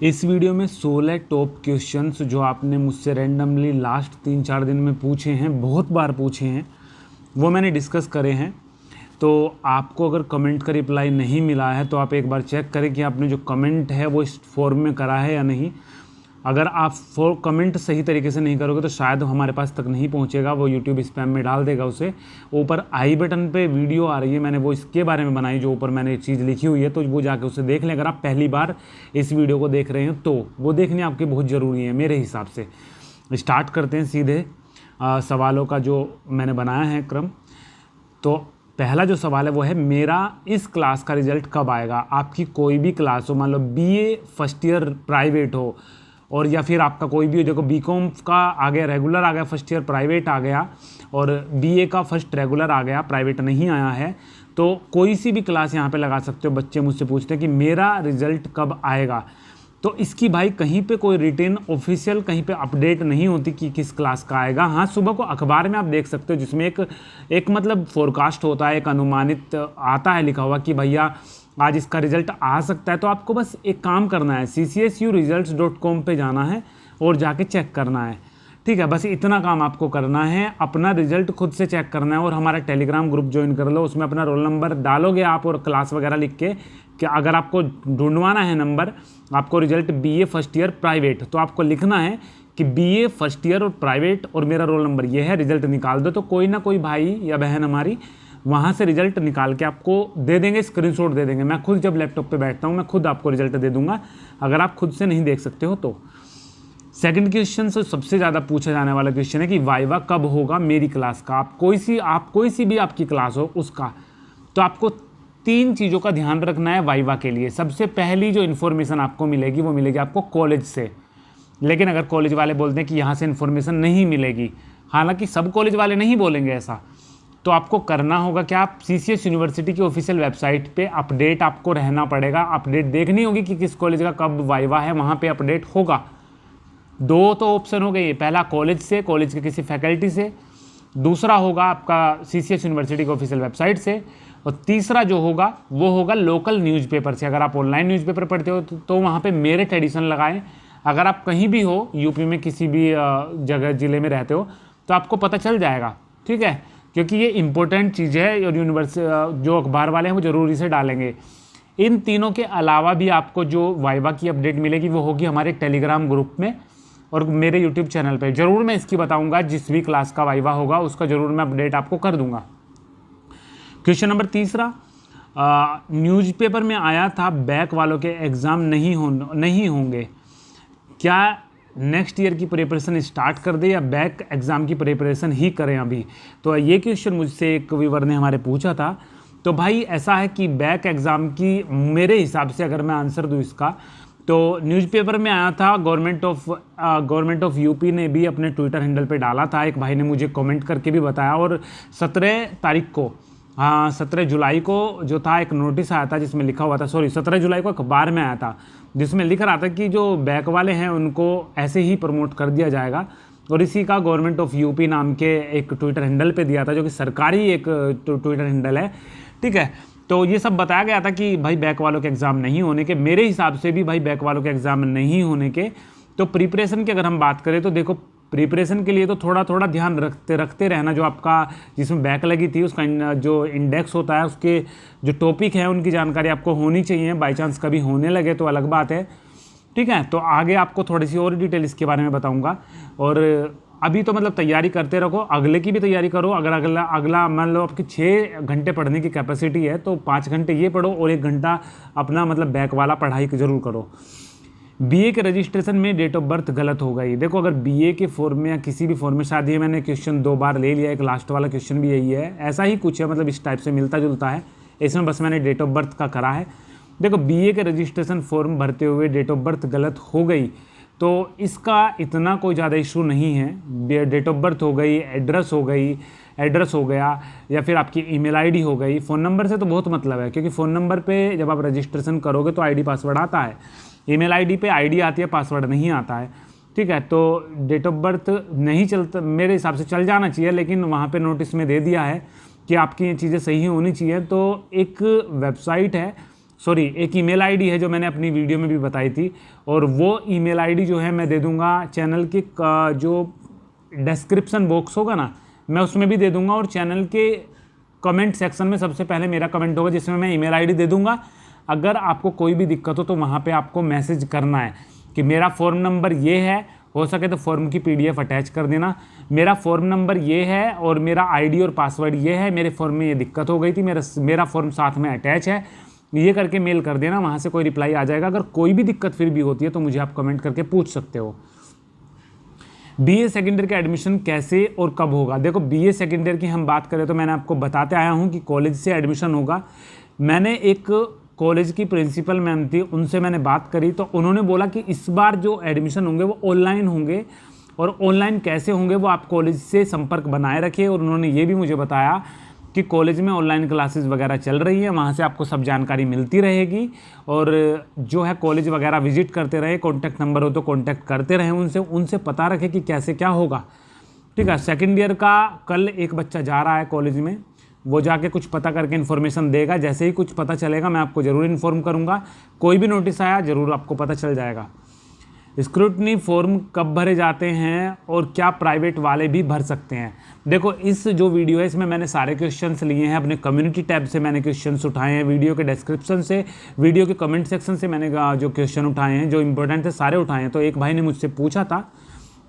इस वीडियो में 16 top questions जो आपने मुझसे रैंडमली लास्ट 3-4 दिन में पूछे हैं, बहुत बार पूछे हैं, वो मैंने डिस्कस करे हैं। तो आपको अगर कमेंट का रिप्लाई नहीं मिला है तो आप एक बार चेक करें कि आपने जो कमेंट है वो इस फॉर्म में करा है या नहीं। अगर आप कमेंट सही तरीके से नहीं करोगे तो शायद हमारे पास तक नहीं पहुंचेगा, वो यूट्यूब स्पैम में डाल देगा उसे। ऊपर आई बटन पे वीडियो आ रही है, मैंने वो इसके बारे में बनाई, जो ऊपर मैंने चीज़ लिखी हुई है, तो वो जाके उसे देख लें। अगर आप पहली बार इस वीडियो को देख रहे हैं तो वो देखनी आपकी बहुत ज़रूरी है मेरे हिसाब से। स्टार्ट करते हैं सीधे सवालों का जो मैंने बनाया है क्रम। तो पहला जो सवाल है वो है, मेरा इस क्लास का रिजल्ट कब आएगा। आपकी कोई भी क्लास हो, मान लो बीए फर्स्ट ईयर प्राइवेट हो, और या फिर आपका कोई भी हो, देखो बीकॉम का आ गया रेगुलर आ गया, फर्स्ट ईयर प्राइवेट आ गया, और बीए का फर्स्ट रेगुलर आ गया, प्राइवेट नहीं आया है, तो कोई सी भी क्लास यहाँ पे लगा सकते हो। बच्चे मुझसे पूछते हैं कि मेरा रिजल्ट कब आएगा, तो इसकी भाई कहीं पे कोई रिटेन ऑफिशियल कहीं पे अपडेट नहीं होती कि किस क्लास का आएगा। हाँ, सुबह को अखबार में आप देख सकते हो, जिसमें एक मतलब फोरकास्ट होता है, एक अनुमानित आता है लिखा हुआ कि भैया आज इसका रिजल्ट आ सकता है। तो आपको बस एक काम करना है, ccsuresults.com पे जाना है और जाके चेक करना है, ठीक है। बस इतना काम आपको करना है, अपना रिजल्ट खुद से चेक करना है। और हमारा टेलीग्राम ग्रुप ज्वाइन कर लो, उसमें अपना रोल नंबर डालोगे आप और क्लास वगैरह लिख के, कि अगर आपको ढूंढवाना है नंबर, आपको result BA first year private, तो आपको लिखना है कि बीए फर्स्ट ईयर और प्राइवेट और मेरा रोल नंबर ये है, रिजल्ट निकाल दो। तो कोई ना कोई भाई या बहन हमारी वहाँ से रिजल्ट निकाल के आपको दे देंगे, स्क्रीनशॉट दे देंगे। मैं खुद जब लैपटॉप पे बैठता हूँ मैं खुद आपको रिजल्ट दे दूंगा, अगर आप खुद से नहीं देख सकते हो तो। सेकंड क्वेश्चन से सबसे ज़्यादा पूछा जाने वाला क्वेश्चन है कि वाइवा कब होगा मेरी क्लास का। आप कोई सी भी आपकी क्लास हो उसका, तो आपको 3 चीज़ों का ध्यान रखना है वाइवा के लिए। सबसे पहली जो इन्फॉर्मेशन आपको मिलेगी वो मिलेगी आपको कॉलेज से। लेकिन अगर कॉलेज वाले बोलते हैं कि यहाँ से इन्फॉर्मेशन नहीं मिलेगी, हालांकि सब कॉलेज वाले नहीं बोलेंगे ऐसा, तो आपको करना होगा कि आप CCS यूनिवर्सिटी की ऑफिशियल वेबसाइट पे अपडेट आपको रहना पड़ेगा। अपडेट देखनी होगी कि किस कॉलेज का कब वाइवा है, वहाँ पे अपडेट होगा। 2 तो ऑप्शन हो गए, पहला कॉलेज से, कॉलेज के किसी फैकल्टी से, दूसरा होगा आपका CCS यूनिवर्सिटी की ऑफिशियल वेबसाइट से, और तीसरा जो होगा वो होगा लोकल न्यूज़पेपर से। अगर आप ऑनलाइन न्यूज़पेपर पढ़ते हो तो वहाँ पे मेरिट एडिशन लगाएं। अगर आप कहीं भी हो यूपी में, किसी भी जगह ज़िले में रहते हो, तो आपको पता चल जाएगा, ठीक है, क्योंकि ये इंपॉर्टेंट चीज़ है और यूनिवर्सिटी जो अखबार वाले हैं वो ज़रूरी से डालेंगे। इन तीनों के अलावा भी आपको जो वाइवा की अपडेट मिलेगी वो होगी हमारे टेलीग्राम ग्रुप में और मेरे यूट्यूब चैनल पे। ज़रूर मैं इसकी बताऊंगा, जिस भी क्लास का वाइवा होगा उसका ज़रूर मैं अपडेट आपको कर दूंगा। क्वेश्चन नंबर तीसरा, न्यूज़पेपर में आया था बैक वालों के एग्ज़ाम नहीं होंगे, क्या नेक्स्ट ईयर की प्रिपरेशन स्टार्ट कर दे या बैक एग्ज़ाम की प्रिपरेशन ही करें अभी। तो ये क्वेश्चन मुझसे एक व्यूअर ने हमारे पूछा था। तो भाई ऐसा है कि बैक एग्ज़ाम की मेरे हिसाब से अगर मैं आंसर दूँ इसका, तो न्यूज़पेपर में आया था, गवर्नमेंट ऑफ यूपी ने भी अपने ट्विटर हैंडल पे डाला था, एक भाई ने मुझे कमेंट करके भी बताया। और 17 तारीख को, हाँ 17 जुलाई को जो था एक नोटिस आया था जिसमें लिखा हुआ था, 17 जुलाई को अखबार में आया था जिसमें लिख रहा था कि जो बैक वाले हैं उनको ऐसे ही प्रमोट कर दिया जाएगा। और इसी का गवर्नमेंट ऑफ यूपी नाम के एक ट्विटर हैंडल पे दिया था, जो कि सरकारी एक ट्विटर हैंडल है, ठीक है। तो ये सब बताया गया था कि भाई बैक वालों के एग्ज़ाम नहीं होने के, मेरे हिसाब से भी भाई बैक वालों के एग्ज़ाम नहीं होने के। तो प्रिपरेशन की अगर हम बात करें तो देखो, प्रिपरेशन के लिए तो थोड़ा थोड़ा ध्यान रखते रहना। जो आपका जिसमें बैक लगी थी उसका जो इंडेक्स होता है, उसके जो टॉपिक है उनकी जानकारी आपको होनी चाहिए। बाई चांस कभी होने लगे तो अलग बात है, ठीक है। तो आगे आपको थोड़ी सी और डिटेल इसके बारे में बताऊंगा। और अभी तो मतलब तैयारी करते रहो, अगले की भी तैयारी करो। अगर अगला मान लो आपकी 6 घंटे पढ़ने की कैपेसिटी है तो 5 घंटे ये पढ़ो और 1 घंटा अपना मतलब बैक वाला पढ़ाई ज़रूर करो। बीए के रजिस्ट्रेशन में डेट ऑफ बर्थ गलत हो गई। देखो, अगर बीए के फॉर्म में या किसी भी फॉर्म में, शायद ये मैंने क्वेश्चन 2 बार ले लिया, एक लास्ट वाला क्वेश्चन भी यही है, ऐसा ही कुछ है, मतलब इस टाइप से मिलता जुलता है। इसमें बस मैंने डेट ऑफ बर्थ का करा है। देखो, बीए के रजिस्ट्रेशन फॉर्म भरते हुए डेट ऑफ बर्थ गलत हो गई तो इसका इतना कोई ज़्यादा इशू नहीं है। डेट ऑफ बर्थ हो गई, एड्रेस हो गया, या फिर आपकी ईमेल आईडी हो गई। फ़ोन नंबर से तो बहुत मतलब है, क्योंकि फ़ोन नंबर पे जब आप रजिस्ट्रेशन करोगे तो आईडी पासवर्ड आता है, ईमेल आईडी पे आईडी आती है, पासवर्ड नहीं आता है, ठीक है। तो डेट ऑफ बर्थ नहीं चलता, मेरे हिसाब से चल जाना चाहिए, लेकिन वहाँ पे नोटिस में दे दिया है कि आपकी ये चीज़ें सही होनी चाहिए। तो एक वेबसाइट है सॉरी एक ईमेल आईडी है जो मैंने अपनी वीडियो में भी बताई थी, और वो ईमेल आईडी जो है मैं दे दूंगा चैनल के जो डिस्क्रिप्शन बॉक्स होगा ना, मैं उसमें भी दे दूंगा, और चैनल के कमेंट सेक्शन में सबसे पहले मेरा कमेंट होगा जिसमें मैं ईमेल आईडी दे दूंगा। अगर आपको कोई भी दिक्कत हो तो वहाँ पे आपको मैसेज करना है कि मेरा फॉर्म नंबर ये है, हो सके तो फॉर्म की PDF अटैच कर देना, मेरा फॉर्म नंबर ये है और मेरा आईडी और पासवर्ड ये है, मेरे फॉर्म में ये दिक्कत हो गई थी, मेरा फॉर्म साथ में अटैच है, ये करके मेल कर देना, वहाँ से कोई रिप्लाई आ जाएगा। अगर कोई भी दिक्कत फिर भी होती है तो मुझे आप कमेंट करके पूछ सकते हो। BA सेकेंड ईयर का एडमिशन कैसे और कब होगा? देखो BA सेकेंड ईयर की हम बात करें तो मैंने आपको बताते आया हूँ कि कॉलेज से एडमिशन होगा। मैंने एक कॉलेज की प्रिंसिपल मैम थी, उनसे मैंने बात करी तो उन्होंने बोला कि इस बार जो एडमिशन होंगे वो ऑनलाइन होंगे, और ऑनलाइन कैसे होंगे वो आप कॉलेज से संपर्क बनाए रखिए। और उन्होंने ये भी मुझे बताया कि कॉलेज में ऑनलाइन क्लासेस वगैरह चल रही है, वहाँ से आपको सब जानकारी मिलती रहेगी, और जो है कॉलेज वगैरह विजिट करते रहे, कॉन्टैक्ट नंबर हो तो कॉन्टैक्ट करते रहें उनसे पता रखें कि कैसे क्या होगा। ठीक है, सेकेंड ईयर का कल एक बच्चा जा रहा है कॉलेज में, वो जाके कुछ पता करके इन्फॉर्मेशन देगा, जैसे ही कुछ पता चलेगा मैं आपको ज़रूर इन्फॉर्म करूँगा, कोई भी नोटिस आया ज़रूर आपको पता चल जाएगा। स्क्रूटनी फॉर्म कब भरे जाते हैं और क्या प्राइवेट वाले भी भर सकते हैं? देखो इस जो वीडियो है इसमें मैंने सारे क्वेश्चंस लिए हैं, अपने कम्युनिटी टैब से मैंने क्वेश्चंस उठाए हैं, वीडियो के डिस्क्रिप्शन से, वीडियो के कमेंट सेक्शन से मैंने जो क्वेश्चन उठाए हैं, जो इंपॉर्टेंट थे सारे उठाए हैं। तो एक भाई ने मुझसे पूछा था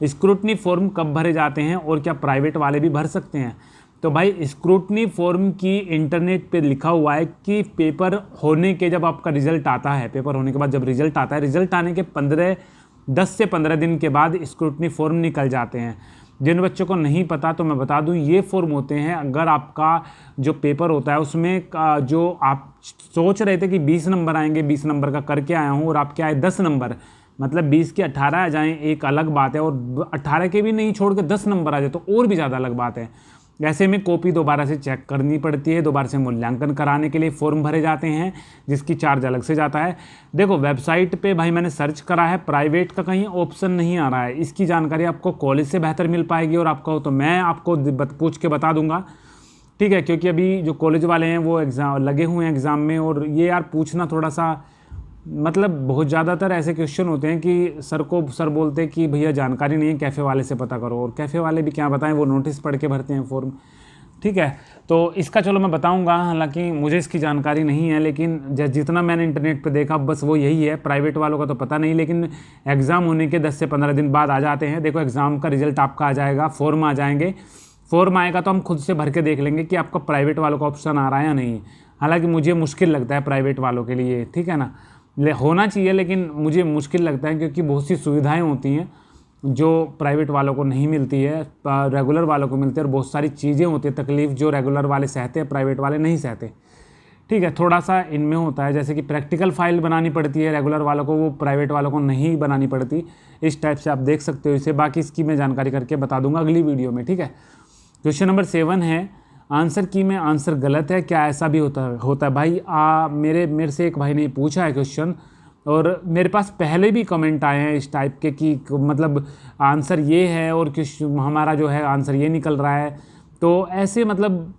स्क्रूटनी फॉर्म कब भरे जाते हैं और क्या प्राइवेट वाले भी भर सकते हैं? तो भाई स्क्रूटनी फॉर्म की इंटरनेट पे लिखा हुआ है कि पेपर होने के जब आपका रिजल्ट आता है, पेपर होने के बाद जब रिजल्ट आता है, रिजल्ट आने के 10 से 15 दिन के बाद स्क्रूटनी फॉर्म निकल जाते हैं। जिन बच्चों को नहीं पता तो मैं बता दूं, ये फॉर्म होते हैं अगर आपका जो पेपर होता है उसमें जो आप सोच रहे थे कि 20 नंबर आएंगे, 20 नंबर का करके आया हूँ और आपके आए 10 नंबर, मतलब 20 के 18 आ जाएँ एक अलग बात है, और 18 के भी नहीं छोड़ के 10 नंबर आ जाए तो और भी ज़्यादा अलग बात है। ऐसे में कॉपी दोबारा से चेक करनी पड़ती है, दोबारा से मूल्यांकन कराने के लिए फॉर्म भरे जाते हैं जिसकी चार्ज अलग से जाता है। देखो वेबसाइट पे भाई मैंने सर्च करा है, प्राइवेट का कहीं ऑप्शन नहीं आ रहा है, इसकी जानकारी आपको कॉलेज से बेहतर मिल पाएगी, और आपको तो मैं आपको पूछ के बता दूंगा। ठीक है, क्योंकि अभी जो कॉलेज वाले हैं वो एग्ज़ाम लगे हुए हैं एग्ज़ाम में, और ये यार पूछना थोड़ा सा मतलब बहुत ज़्यादातर ऐसे क्वेश्चन होते हैं कि सर बोलते हैं कि भैया जानकारी नहीं है, कैफ़े वाले से पता करो, और कैफ़े वाले भी क्या बताएं, वो नोटिस पढ़ के भरते हैं फॉर्म। ठीक है, तो इसका चलो मैं बताऊंगा, हालांकि मुझे इसकी जानकारी नहीं है, लेकिन जितना मैंने इंटरनेट पे देखा बस वो यही है। प्राइवेट वालों का तो पता नहीं, लेकिन एग्ज़ाम होने के 10 से 15 दिन बाद आ जाते हैं। देखो एग्ज़ाम का रिजल्ट आपका आ जाएगा, फॉर्म आ जाएंगे, फॉर्म आएगा तो हम खुद से भर के देख लेंगे कि आपका प्राइवेट वालों का ऑप्शन आ रहा है या नहीं। हालाँकि मुझे मुश्किल लगता है प्राइवेट वालों के लिए, ठीक है ना, होना चाहिए लेकिन मुझे मुश्किल लगता है, क्योंकि बहुत सी सुविधाएं होती हैं जो प्राइवेट वालों को नहीं मिलती है, रेगुलर वालों को मिलती है, और बहुत सारी चीज़ें होती हैं तकलीफ़ जो रेगुलर वाले सहते हैं प्राइवेट वाले नहीं सहते। ठीक है, थोड़ा सा इनमें होता है, जैसे कि प्रैक्टिकल फाइल बनानी पड़ती है रेगुलर वालों को, वो प्राइवेट वालों को नहीं बनानी पड़ती। इस टाइप से आप देख सकते हो इसे, बाकी इसकी मैं जानकारी करके बता दूंगा अगली वीडियो में। ठीक है, क्वेश्चन नंबर 7 है आंसर की में आंसर गलत है, क्या ऐसा भी होता है? भाई मेरे से एक भाई ने पूछा है क्वेश्चन, और मेरे पास पहले भी कमेंट आए हैं इस टाइप के कि मतलब आंसर ये है और हमारा जो है आंसर ये निकल रहा है। तो ऐसे मतलब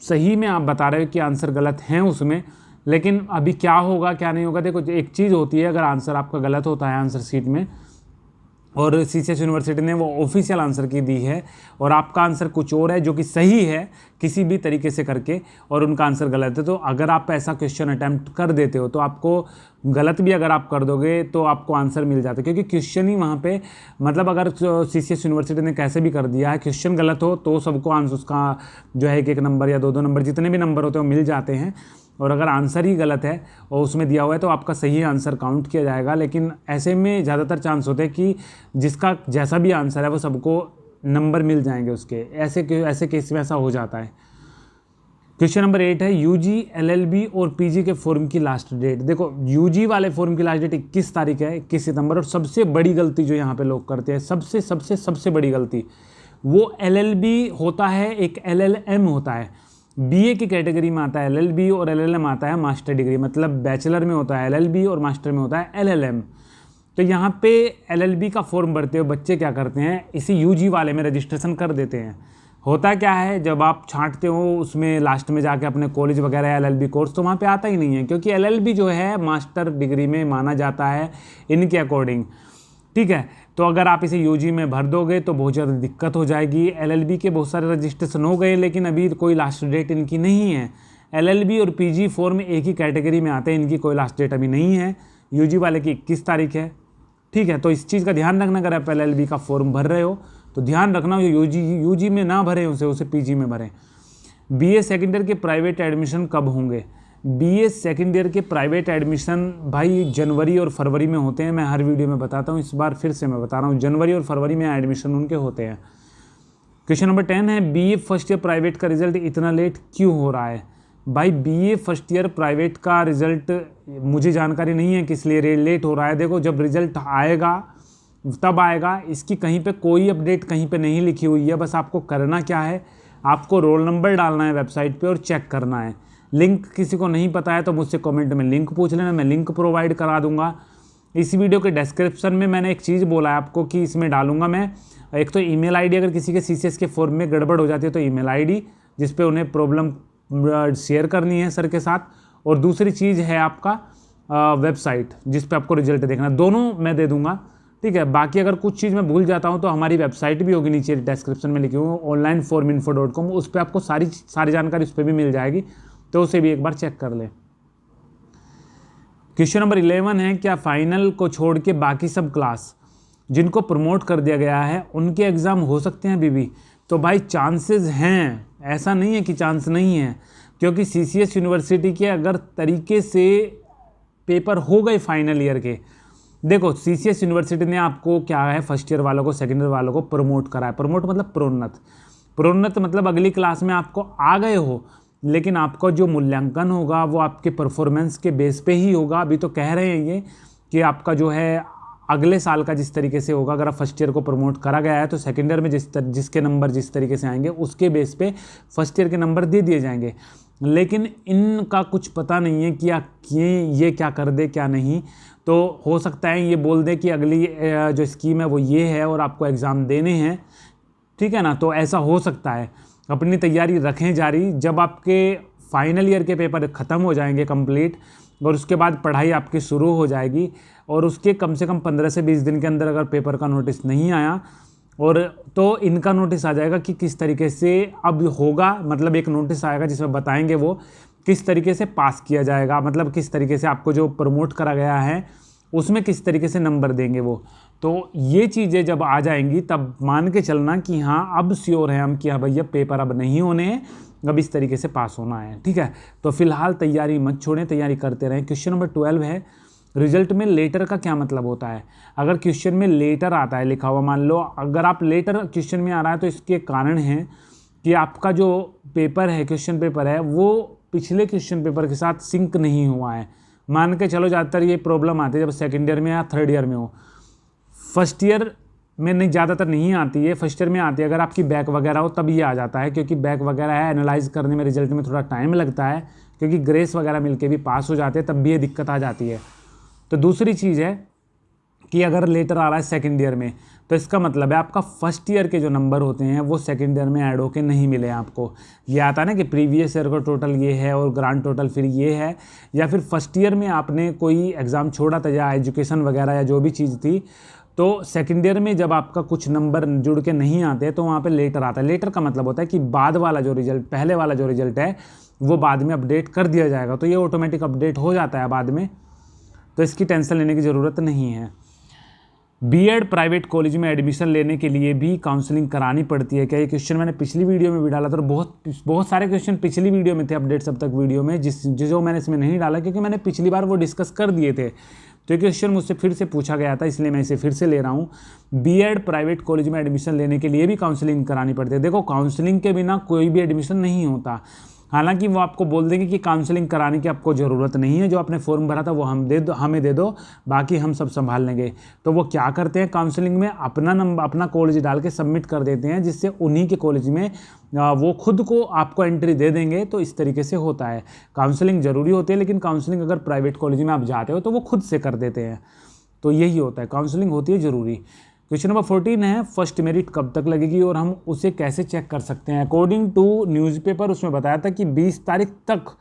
सही में आप बता रहे हो कि आंसर गलत हैं उसमें, लेकिन अभी क्या होगा क्या नहीं होगा, देखो एक चीज़ होती है, अगर आंसर आपका गलत होता है आंसर शीट में, और CCS यूनिवर्सिटी ने वो ऑफिशियल आंसर की दी है, और आपका आंसर कुछ और है जो कि सही है किसी भी तरीके से करके, और उनका आंसर गलत है, तो अगर आप ऐसा क्वेश्चन अटैम्प्ट कर देते हो तो आपको गलत भी अगर आप कर दोगे तो आपको आंसर मिल जाता है, क्योंकि क्वेश्चन ही वहाँ पे मतलब अगर CCS यूनिवर्सिटी ने कैसे भी कर दिया है, क्वेश्चन गलत हो तो सबको आंसर उसका जो है 1 नंबर या 2 नंबर जितने भी नंबर होते हैं वो मिल जाते हैं, और अगर आंसर ही गलत है और उसमें दिया हुआ है तो आपका सही आंसर काउंट किया जाएगा। लेकिन ऐसे में ज़्यादातर चांस होते हैं कि जिसका जैसा भी आंसर है वो सबको नंबर मिल जाएंगे उसके, ऐसे केस में ऐसा हो जाता है। क्वेश्चन नंबर 8 है UG LLB और PG के फॉर्म की लास्ट डेट। देखो UG वाले फॉर्म की लास्ट डेट 21 तारीख है, 21 सितंबर। और सबसे बड़ी गलती जो यहाँ पे लोग करते हैं, सबसे बड़ी गलती, वो LLB होता है, एक LLM होता है। BA की कैटेगरी में आता है LLB और LLM आता है मास्टर डिग्री, मतलब बैचलर में होता है LLB और मास्टर में होता है LLM। तो यहाँ पे LLB का फॉर्म भरते हुए बच्चे क्या करते हैं, इसी UG वाले में रजिस्ट्रेशन कर देते हैं। होता क्या है, जब आप छांटते हो उसमें लास्ट में जाके अपने कॉलेज वगैरह एलएलबी कोर्स, तो वहाँ पे आता ही नहीं है, क्योंकि एलएलबी जो है मास्टर डिग्री में माना जाता है इनके अकॉर्डिंग। ठीक है, तो अगर आप इसे यूजी में भर दोगे तो बहुत ज़्यादा दिक्कत हो जाएगी। एलएलबी के बहुत सारे रजिस्ट्रेशन हो गए, लेकिन अभी कोई लास्ट डेट इनकी नहीं है। एलएलबी और पीजी फॉर्म एक ही कैटेगरी में आते हैं, इनकी कोई लास्ट डेट अभी नहीं है। यूजी वाले की 21 तारीख है। ठीक है, तो इस चीज़ का ध्यान रखना, अगर आप एलएलबी का फॉर्म भर रहे हो तो ध्यान रखना यूजी में ना भरें उसे पीजी में भरें। बीए सेकेंड ईयर के प्राइवेट एडमिशन कब होंगे? बीए सेकेंड ईयर के प्राइवेट एडमिशन भाई जनवरी और फरवरी में होते हैं। मैं हर वीडियो में बताता हूँ, इस बार फिर से मैं बता रहा हूँ, जनवरी और फरवरी में एडमिशन उनके होते हैं। क्वेश्चन नंबर 10 है, बीए फर्स्ट ईयर प्राइवेट का रिजल्ट इतना लेट क्यों हो रहा है? भाई बीए फर्स्ट ईयर प्राइवेट का रिजल्ट मुझे जानकारी नहीं है किस लिए लेट हो रहा है। देखो, जब रिजल्ट आएगा तब आएगा, इसकी कहीं पे कोई अपडेट कहीं पे नहीं लिखी हुई है। बस आपको करना क्या है, आपको रोल नंबर डालना है वेबसाइट पे और चेक करना है। लिंक किसी को नहीं पता है तो मुझसे कमेंट में लिंक पूछ लेना, मैं लिंक प्रोवाइड करा दूंगा। इस वीडियो के डिस्क्रिप्शन में मैंने एक चीज़ बोला है आपको कि इसमें डालूंगा मैं, एक तो ईमेल आईडी, अगर किसी के सीसीएस के फॉर्म में गड़बड़ हो जाती है तो ईमेल आईडी जिस पे उन्हें प्रॉब्लम शेयर करनी है सर के साथ, और दूसरी चीज़ है आपका वेबसाइट जिस पे आपको रिजल्ट देखना, दोनों मैं दे दूंगा। ठीक है, बाकी अगर कुछ चीज़ मैं भूल जाता हूँ तो हमारी वेबसाइट भी होगी नीचे डिस्क्रिप्शन में लिखी हुई, onlineforminfo.com, उस पर आपको सारी जानकारी उस पर भी मिल जाएगी, तो उसे भी एक बार चेक कर लें। क्वेश्चन नंबर 11 है, क्या फाइनल को छोड़ के बाकी सब क्लास जिनको प्रमोट कर दिया गया है उनके एग्ज़ाम हो सकते हैं अभी भी? तो भाई चांसेस हैं, ऐसा नहीं है कि चांस नहीं है, क्योंकि सीसीएस यूनिवर्सिटी के अगर तरीके से पेपर हो गए फाइनल ईयर के, देखो सीसीएस यूनिवर्सिटी ने आपको क्या है, फर्स्ट ईयर वालों को सेकेंड ईयर वालों को प्रमोट करा है। प्रमोट मतलब प्रोन्नत मतलब अगली क्लास में आपको आ गए हो, लेकिन आपका जो मूल्यांकन होगा वो आपके परफॉर्मेंस के बेस पे ही होगा। अभी तो कह रहे हैं ये कि आपका जो है अगले साल का जिस तरीके से होगा, अगर आप फर्स्ट ईयर को प्रमोट करा गया है तो सेकेंड ईयर में जिसके नंबर जिस तरीके से आएंगे उसके बेस पे फर्स्ट ईयर के नंबर दे दिए जाएंगे। लेकिन इनका कुछ पता नहीं है कि ये क्या कर दे क्या नहीं, तो हो सकता है ये बोल दे कि अगली जो स्कीम है वो ये है और आपको एग्ज़ाम देने हैं। ठीक है ना, तो ऐसा हो सकता है। अपनी तैयारी रखें जारी, जब आपके फाइनल ईयर के पेपर ख़त्म हो जाएंगे कंप्लीट, और उसके बाद पढ़ाई आपकी शुरू हो जाएगी, और उसके कम से कम 15 से 20 दिन के अंदर अगर पेपर का नोटिस नहीं आया और तो इनका नोटिस आ जाएगा कि किस तरीके से अब होगा। मतलब एक नोटिस आएगा जिसमें बताएंगे वो किस तरीके से पास किया जाएगा, मतलब किस तरीके से आपको जो प्रमोट करा गया है उसमें किस तरीके से नंबर देंगे वो। तो ये चीज़ें जब आ जाएंगी तब मान के चलना कि हाँ अब श्योर है हम कि हाँ भैया पेपर अब नहीं होने हैं, अब इस तरीके से पास होना है। ठीक है, तो फिलहाल तैयारी मत छोड़ें, तैयारी करते रहें। क्वेश्चन नंबर 12 है, रिजल्ट में लेटर का क्या मतलब होता है? अगर क्वेश्चन में लेटर आता है लिखा हुआ, मान लो अगर आप लेटर क्वेश्चन में आ रहा है तो इसके कारण है कि आपका जो पेपर है, क्वेश्चन पेपर है, वो पिछले क्वेश्चन पेपर के साथ सिंक नहीं हुआ है। मान के चलो ज़्यादातर ये प्रॉब्लम आती है जब सेकेंड ईयर में या थर्ड ईयर में हो। फर्स्ट ईयर में नहीं, ज़्यादातर नहीं आती है, फर्स्ट ईयर में आती है। अगर आपकी बैक वगैरह हो तब ये आ जाता है, क्योंकि बैक वगैरह है, एनालाइज करने में रिजल्ट में थोड़ा टाइम लगता है, क्योंकि ग्रेस वगैरह मिलके भी पास हो जाते हैं, तब भी ये दिक्कत आ जाती है। तो दूसरी चीज़ है कि अगर लेटर आ रहा है सेकेंड ईयर में, तो इसका मतलब है आपका फर्स्ट ईयर के जो नंबर होते हैं वो सेकेंड ईयर में ऐड होके नहीं मिले आपको। ये आता है ना कि प्रीवियस ईयर का टोटल ये है और ग्रांड टोटल फिर ये है, या फिर फर्स्ट ईयर में आपने कोई एग्ज़ाम छोड़ा था या एजुकेशन वगैरह या जो भी चीज़ थी, तो सेकेंड ईयर में जब आपका कुछ नंबर जुड़ के नहीं आते तो वहाँ पे लेटर आता है। लेटर का मतलब होता है कि बाद वाला जो रिजल्ट, पहले वाला जो रिजल्ट है वो बाद में अपडेट कर दिया जाएगा, तो ये ऑटोमेटिक अपडेट हो जाता है बाद में, तो इसकी टेंशन लेने की ज़रूरत नहीं है। बीएड प्राइवेट कॉलेज में एडमिशन लेने के लिए भी काउंसलिंग करानी पड़ती है क्या? ये क्वेश्चन मैंने पिछली वीडियो में भी डाला था, और बहुत सारे क्वेश्चन पिछली वीडियो में थे, अपडेट्स अब तक वीडियो में, जो मैंने इसमें नहीं डाला क्योंकि मैंने पिछली बार वो डिस्कस कर दिए थे। तो ये क्वेश्चन मुझसे फिर से पूछा गया था, इसलिए मैं इसे फिर से ले रहा हूँ। बीएड प्राइवेट कॉलेज में एडमिशन लेने के लिए भी काउंसलिंग करानी पड़ती है। देखो, काउंसलिंग के बिना कोई भी एडमिशन नहीं होता। हालांकि वो आपको बोल देंगे कि काउंसलिंग कराने की आपको ज़रूरत नहीं है, जो आपने फॉर्म भरा था वो हमें दे दो, बाकी हम सब संभाल लेंगे। तो वो क्या करते हैं, काउंसलिंग में अपना नंबर, अपना कॉलेज डाल के सबमिट कर देते हैं, जिससे उन्हीं के कॉलेज में वो खुद को आपको एंट्री दे देंगे। तो इस तरीके से होता है। काउंसलिंग ज़रूरी होती है, लेकिन काउंसलिंग अगर प्राइवेट कॉलेज में आप जाते हो तो वो खुद से कर देते हैं। तो यही होता है, काउंसलिंग होती है ज़रूरी। क्वेश्चन नंबर 14 है फर्स्ट मेरिट कब तक लगेगी और हम उसे कैसे चेक कर सकते हैं। अकॉर्डिंग टू न्यूज़पेपर उसमें बताया था कि 20 तारीख तक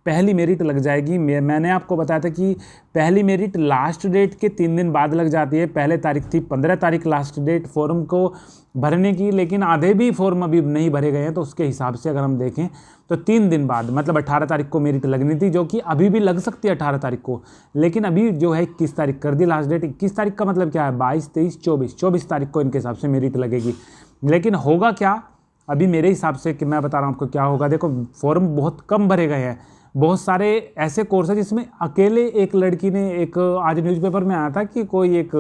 पहली मेरिट लग जाएगी। मैंने आपको बताया था कि पहली मेरिट लास्ट डेट के 3 दिन बाद लग जाती है। पहले तारीख थी 15 तारीख लास्ट डेट फॉर्म को भरने की, लेकिन आधे भी फॉर्म अभी नहीं भरे गए हैं, तो उसके हिसाब से अगर हम देखें तो 3 दिन बाद मतलब 18 तारीख को मेरिट लगनी थी, जो कि अभी भी लग सकती है 18 तारीख को, लेकिन अभी जो है 21 तारीख कर दी लास्ट डेट। 21 तारीख का मतलब क्या है, 22, 23, 24 तारीख को इनके हिसाब से मेरिट लगेगी। लेकिन होगा क्या अभी मेरे हिसाब से कि मैं बता रहा हूँ आपको क्या होगा। देखो फॉर्म बहुत कम भरे गए हैं, बहुत सारे ऐसे कोर्स है जिसमें अकेले एक लड़की ने, एक आज न्यूज़पेपर में आया था कि कोई एक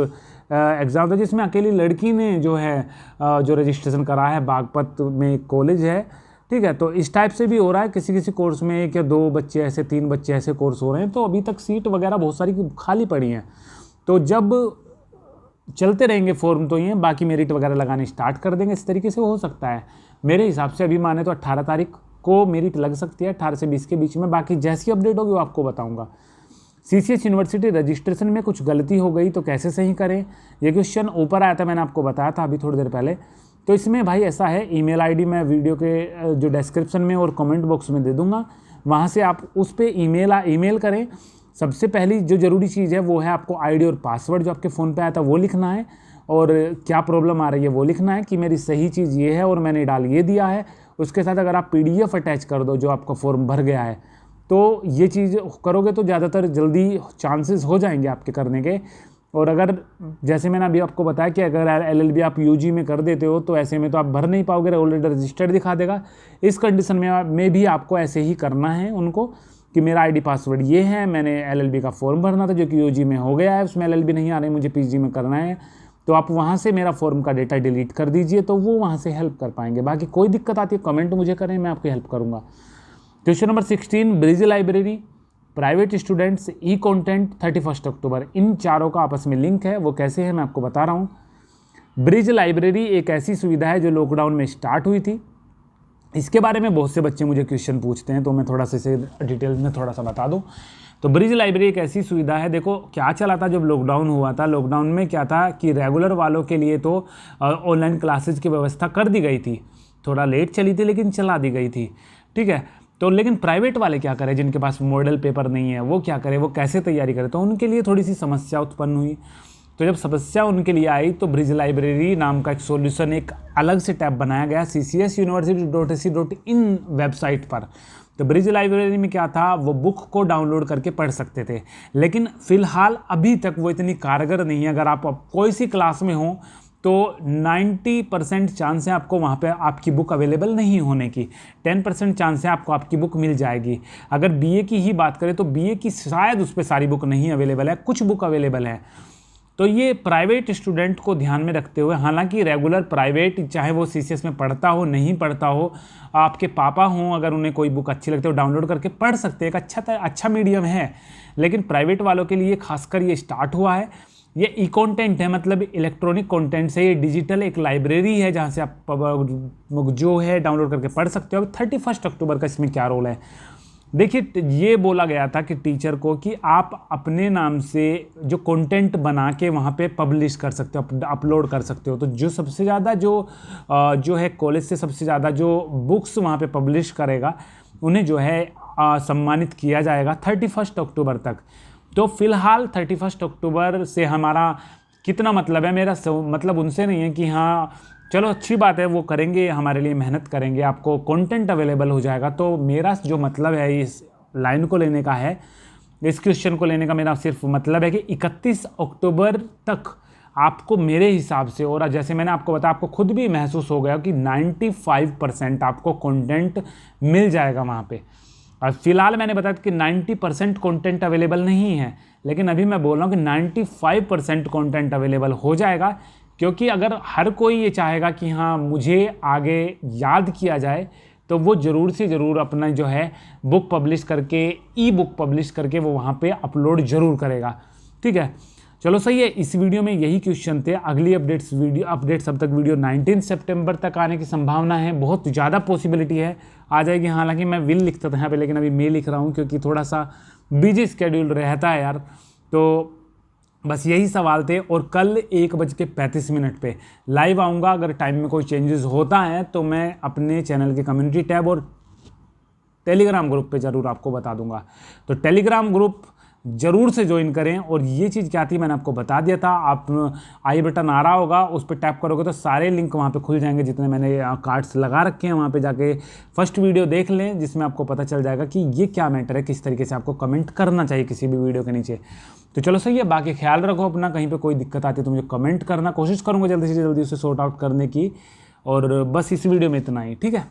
एग्ज़ाम था जिसमें अकेली लड़की ने जो है जो रजिस्ट्रेशन करा है, बागपत में एक कॉलेज है, ठीक है। तो इस टाइप से भी हो रहा है, किसी किसी कोर्स में 1 या 2 बच्चे ऐसे, 3 बच्चे ऐसे कोर्स हो रहे हैं, तो अभी तक सीट वगैरह बहुत सारी खाली पड़ी हैं। तो जब चलते रहेंगे फॉर्म तो ये बाकी मेरिट वगैरह लगाने स्टार्ट कर देंगे, इस तरीके से हो सकता है। मेरे हिसाब से अभी माने तो 18 तारीख को मेरिट लग सकती है, 18 से 20 के बीच में। बाकी जैसी अपडेट होगी वो आपको बताऊंगा। CCS यूनिवर्सिटी रजिस्ट्रेशन में कुछ गलती हो गई तो कैसे सही करें, ये क्वेश्चन ऊपर आया था, मैंने आपको बताया था अभी थोड़ी देर पहले। तो इसमें भाई ऐसा है, ईमेल आईडी मैं वीडियो के जो डिस्क्रिप्शन में और कमेंट बॉक्स में दे दूंगा, वहाँ से आप उस पर ईमेल करें। सबसे पहली जो ज़रूरी चीज़ है वो है आपको आईडी और पासवर्ड जो आपके फ़ोन पे आया था वो लिखना है, और क्या प्रॉब्लम आ रही है वो लिखना है कि मेरी सही चीज़ ये है और मैंने डाल ये दिया है। उसके साथ अगर आप PDF अटैच कर दो जो आपका फॉर्म भर गया है, तो ये चीज़ करोगे तो ज़्यादातर जल्दी चांसेस हो जाएंगे आपके करने के। और अगर जैसे मैंने अभी आपको बताया कि अगर LLB आप UG में कर देते हो तो ऐसे में तो आप भर नहीं पाओगे, ऑलरेडी रजिस्टर्ड दिखा देगा। इस कंडीशन में भी आपको ऐसे ही करना है उनको कि मेरा आईडी पासवर्ड ये है, मैंने LLB का फॉर्म भरना था जो कि UG में हो गया है, उसमें LLB नहीं आ रही, मुझे PG में करना है, तो आप वहाँ से मेरा फॉर्म का डेटा डिलीट कर दीजिए, तो वो वहाँ से हेल्प कर पाएंगे। बाकी कोई दिक्कत आती है कमेंट मुझे करें, मैं आपकी हेल्प करूँगा। Question number 16 bridge library, private students, e content 31 October, इन चारों का आपस में लिंक है, वो कैसे है मैं आपको बता रहा हूँ। ब्रिज लाइब्रेरी एक ऐसी सुविधा है जो लॉकडाउन में स्टार्ट हुई थी। इसके बारे में बहुत से बच्चे मुझे क्वेश्चन पूछते हैं, तो मैं थोड़ा सा इसे डिटेल में थोड़ा सा बता दूं। तो ब्रिज लाइब्रेरी एक ऐसी सुविधा है, देखो क्या चला था जब लॉकडाउन हुआ था, लॉकडाउन में क्या था कि रेगुलर वालों के लिए तो ऑनलाइन क्लासेज की व्यवस्था कर दी गई थी, थोड़ा लेट चली थी लेकिन चला दी गई थी, ठीक है। तो लेकिन प्राइवेट वाले क्या करें, जिनके पास मॉडल पेपर नहीं है, वो क्या करें, वो कैसे तैयारी करें, तो उनके लिए थोड़ी सी समस्या उत्पन्न हुई। तो जब समस्या उनके लिए आई तो ब्रिज लाइब्रेरी नाम का एक सॉल्यूशन, एक अलग से टैब बनाया गया ccsuniversity.ac.in वेबसाइट पर। तो ब्रिज लाइब्रेरी में क्या था, वो बुक को डाउनलोड करके पढ़ सकते थे, लेकिन फिलहाल अभी तक वो इतनी कारगर नहीं है। अगर आप कोई सी क्लास में हो तो 90% चांस है आपको वहाँ पे आपकी बुक अवेलेबल नहीं होने की, 10% चांस है आपको आपकी बुक मिल जाएगी। अगर BA की ही बात करें तो BA की शायद उस पर सारी बुक नहीं अवेलेबल है, कुछ बुक अवेलेबल है। तो ये प्राइवेट स्टूडेंट को ध्यान में रखते हुए, हालांकि रेगुलर प्राइवेट चाहे वो CCS में पढ़ता हो नहीं पढ़ता हो, आपके पापा हों अगर उन्हें कोई बुक अच्छी लगती है डाउनलोड करके पढ़ सकते हैं, एक अच्छा मीडियम है। लेकिन प्राइवेट वालों के लिए खासकर ये स्टार्ट हुआ है। ये ई कंटेंट है, मतलब इलेक्ट्रॉनिक कंटेंट से ये डिजिटल एक लाइब्रेरी है जहाँ से आप जो है डाउनलोड करके पढ़ सकते हो। 31 अक्टूबर का इसमें क्या रोल है, देखिए ये बोला गया था कि टीचर को कि आप अपने नाम से जो कंटेंट बना के वहाँ पे पब्लिश कर सकते हो, अपलोड कर सकते हो। तो जो सबसे ज़्यादा जो है कॉलेज से सबसे ज़्यादा जो बुक्स वहाँ पे पब्लिश करेगा उन्हें जो है सम्मानित किया जाएगा 31 अक्टूबर तक। तो फिलहाल 31 अक्टूबर से हमारा कितना मतलब है, मेरा मतलब उनसे नहीं है कि हाँ चलो अच्छी बात है वो करेंगे, हमारे लिए मेहनत करेंगे, आपको कंटेंट अवेलेबल हो जाएगा। तो मेरा जो मतलब है इस लाइन को लेने का है, इस क्वेश्चन को लेने का मेरा सिर्फ मतलब है कि 31 अक्टूबर तक आपको मेरे हिसाब से, और जैसे मैंने आपको बताया आपको खुद भी महसूस हो गया कि 95% आपको कंटेंट मिल जाएगा वहाँ पे। और फिलहाल मैंने बताया कि 90% कंटेंट अवेलेबल नहीं है, लेकिन अभी मैं बोल रहा हूँ कि 95% कंटेंट अवेलेबल हो जाएगा। क्योंकि अगर हर कोई ये चाहेगा कि हाँ मुझे आगे याद किया जाए, तो वो ज़रूर से ज़रूर अपना जो है बुक पब्लिश करके, ई बुक पब्लिश करके वो वहाँ पे अपलोड ज़रूर करेगा, ठीक है। चलो सही है, इस वीडियो में यही क्वेश्चन थे। अगली अपडेट्स अब तक वीडियो 19 सितंबर तक आने की संभावना है, बहुत ज़्यादा पॉसिबिलिटी है आ जाएगी। हालांकि मैं विल लिखता था यहाँ पे, लेकिन अभी मैं लिख रहा हूँ क्योंकि थोड़ा सा बिजी स्केड्यूल रहता है यार। तो बस यही सवाल थे। और कल 1:35 पे लाइव आऊँगा। अगर टाइम में कोई चेंजेस होता है तो मैं अपने चैनल के कम्युनिटी टैब और टेलीग्राम ग्रुप पे ज़रूर आपको बता दूंगा। तो टेलीग्राम ग्रुप ज़रूर से ज्वाइन करें। और ये चीज़ क्या थी मैंने आपको बता दिया था। आप आई बटन आ रहा होगा, उस पर टैप करोगे तो सारे लिंक वहाँ पे खुल जाएंगे, जितने मैंने कार्ड्स लगा रखे हैं। वहाँ पे जाके फर्स्ट वीडियो देख लें, जिसमें आपको पता चल जाएगा कि ये क्या मैटर है, किस तरीके से आपको कमेंट करना चाहिए किसी भी वीडियो के नीचे। तो चलो सही है, बाकी ख्याल रखो अपना। कहीं पर कोई दिक्कत आती है तो मुझे कमेंट करना, कोशिश करूँगा जल्दी से जल्दी उसे सॉर्ट आउट करने की। और बस इस वीडियो में इतना ही, ठीक है।